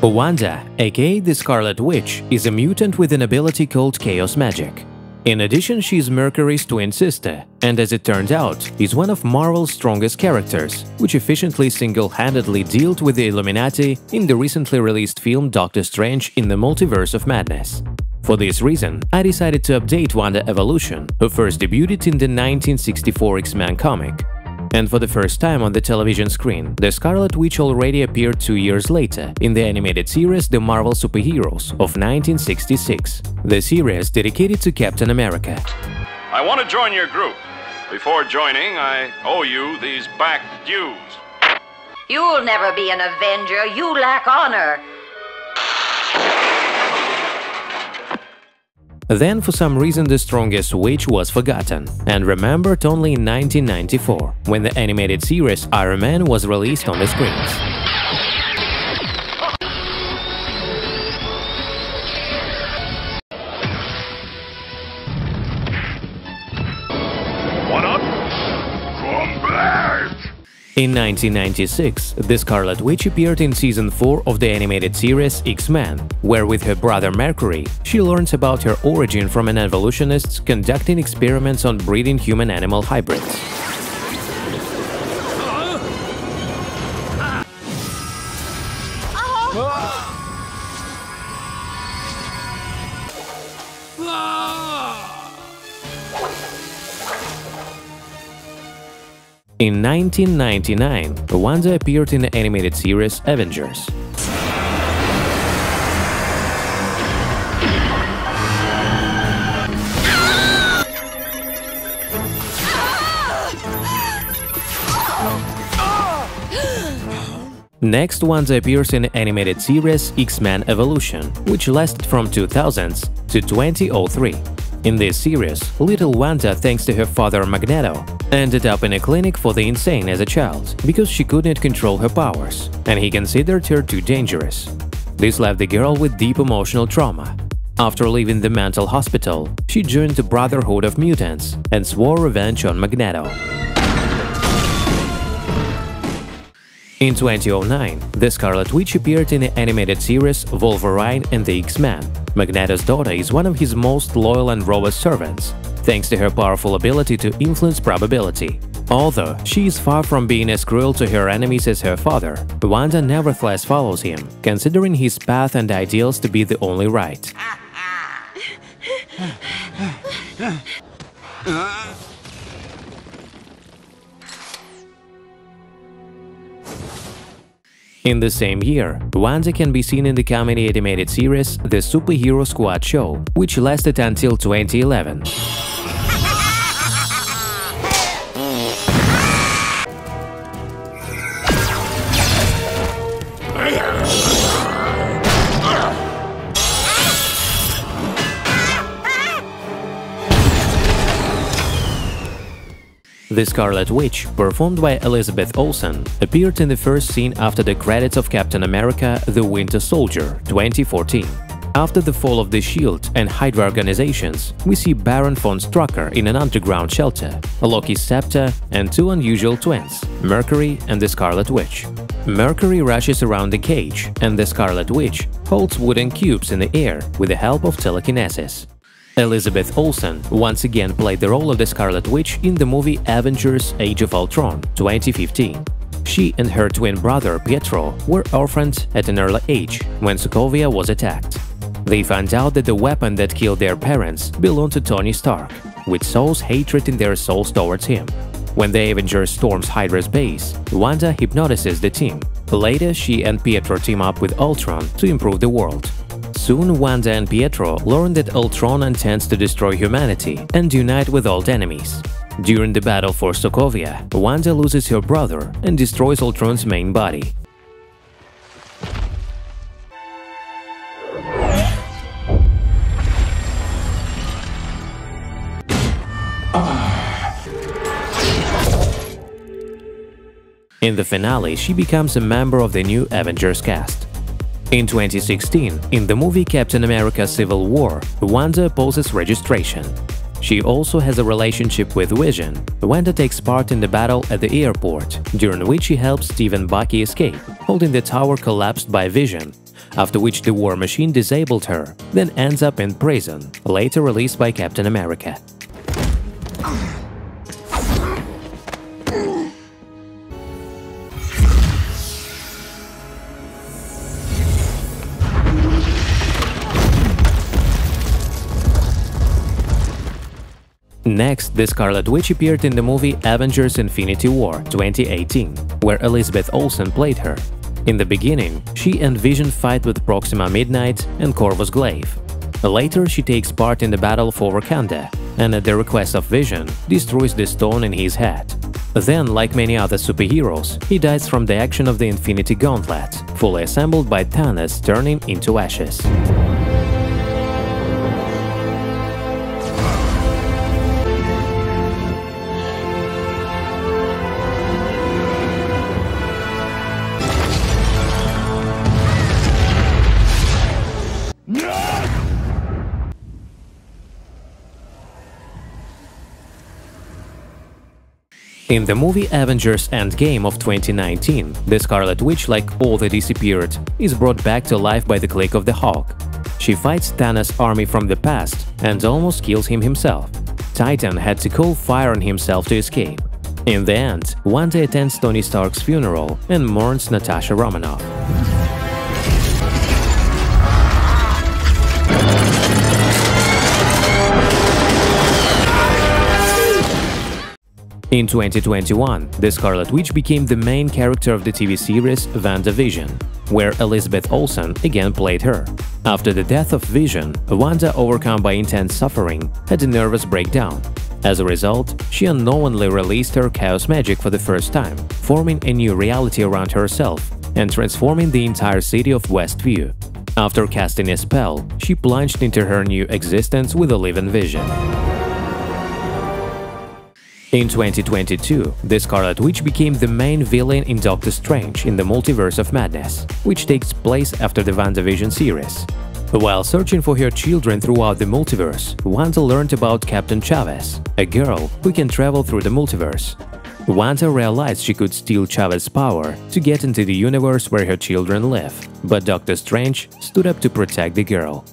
Wanda, aka the Scarlet Witch, is a mutant with an ability called Chaos Magic. In addition, she is Mercury's twin sister, and as it turned out, is one of Marvel's strongest characters, which efficiently single-handedly dealt with the Illuminati in the recently released film Doctor Strange in the Multiverse of Madness. For this reason, I decided to update Wanda Evolution, who first debuted in the 1964 X-Men comic. And for the first time on the television screen, the Scarlet Witch already appeared 2 years later in the animated series The Marvel Superheroes of 1966, the series dedicated to Captain America. I want to join your group. Before joining, I owe you these back dues. You'll never be an Avenger. You lack honor. Then, for some reason, the strongest witch was forgotten and remembered only in 1994, when the animated series Iron Man was released on the screens. What up? Come back! In 1996, the Scarlet Witch appeared in Season 4 of the animated series X-Men, where with her brother Mercury, she learns about her origin from an evolutionist conducting experiments on breeding human-animal hybrids. In 1999, Wanda appeared in the animated series Avengers. Next, Wanda appears in the animated series X-Men Evolution, which lasted from 2000s to 2003. In this series, little Wanda, thanks to her father Magneto, ended up in a clinic for the insane as a child because she couldn't control her powers, and he considered her too dangerous. This left the girl with deep emotional trauma. After leaving the mental hospital, she joined the Brotherhood of Mutants and swore revenge on Magneto. In 2009, the Scarlet Witch appeared in the animated series Wolverine and the X-Men. Magneto's daughter is one of his most loyal and robust servants, thanks to her powerful ability to influence probability. Although she is far from being as cruel to her enemies as her father, Wanda nevertheless follows him, considering his path and ideals to be the only right. In the same year, Wanda can be seen in the comedy animated series The Superhero Squad Show, which lasted until 2011. The Scarlet Witch, performed by Elizabeth Olsen, appeared in the first scene after the credits of Captain America The Winter Soldier 2014. After the fall of the S.H.I.E.L.D. and Hydra organizations, we see Baron von Strucker in an underground shelter, Loki's scepter, and two unusual twins, Mercury and the Scarlet Witch. Mercury rushes around the cage, and the Scarlet Witch holds wooden cubes in the air with the help of telekinesis. Elizabeth Olsen once again played the role of the Scarlet Witch in the movie Avengers: Age of Ultron 2015. She and her twin brother Pietro were orphaned at an early age when Sokovia was attacked. They found out that the weapon that killed their parents belonged to Tony Stark, which sows hatred in their souls towards him. When the Avengers storms Hydra's base, Wanda hypnotizes the team. Later, she and Pietro team up with Ultron to improve the world. Soon, Wanda and Pietro learn that Ultron intends to destroy humanity and unite with old enemies. During the battle for Sokovia, Wanda loses her brother and destroys Ultron's main body. In the finale, she becomes a member of the new Avengers cast. In 2016, in the movie Captain America: Civil War, Wanda opposes registration. She also has a relationship with Vision. Wanda takes part in the battle at the airport, during which she helps Steve and Bucky escape, holding the tower collapsed by Vision. after which the War Machine disabled her, then ends up in prison, later released by Captain America. Next, the Scarlet Witch appeared in the movie Avengers Infinity War 2018, where Elizabeth Olsen played her. In the beginning, she and Vision fight with Proxima Midnight and Corvus Glaive. Later, she takes part in the battle for Wakanda, and at the request of Vision, destroys the stone in his head. Then, like many other superheroes, he dies from the action of the Infinity Gauntlet, fully assembled by Thanos turning into ashes. In the movie Avengers Endgame of 2019, the Scarlet Witch, like all that disappeared, is brought back to life by the click of the Hulk. She fights Thanos' army from the past and almost kills him himself. Titan had to call fire on himself to escape. In the end, Wanda attends Tony Stark's funeral and mourns Natasha Romanoff. In 2021, the Scarlet Witch became the main character of the TV series WandaVision, where Elizabeth Olsen again played her. After the death of Vision, Wanda, overcome by intense suffering, had a nervous breakdown. As a result, she unknowingly released her chaos magic for the first time, forming a new reality around herself and transforming the entire city of Westview. After casting a spell, she plunged into her new existence with a living Vision. In 2022, the Scarlet Witch became the main villain in Doctor Strange in the Multiverse of Madness, which takes place after the WandaVision series. While searching for her children throughout the multiverse, Wanda learned about Captain Chavez, a girl who can travel through the multiverse. Wanda realized she could steal Chavez's power to get into the universe where her children live, but Doctor Strange stood up to protect the girl.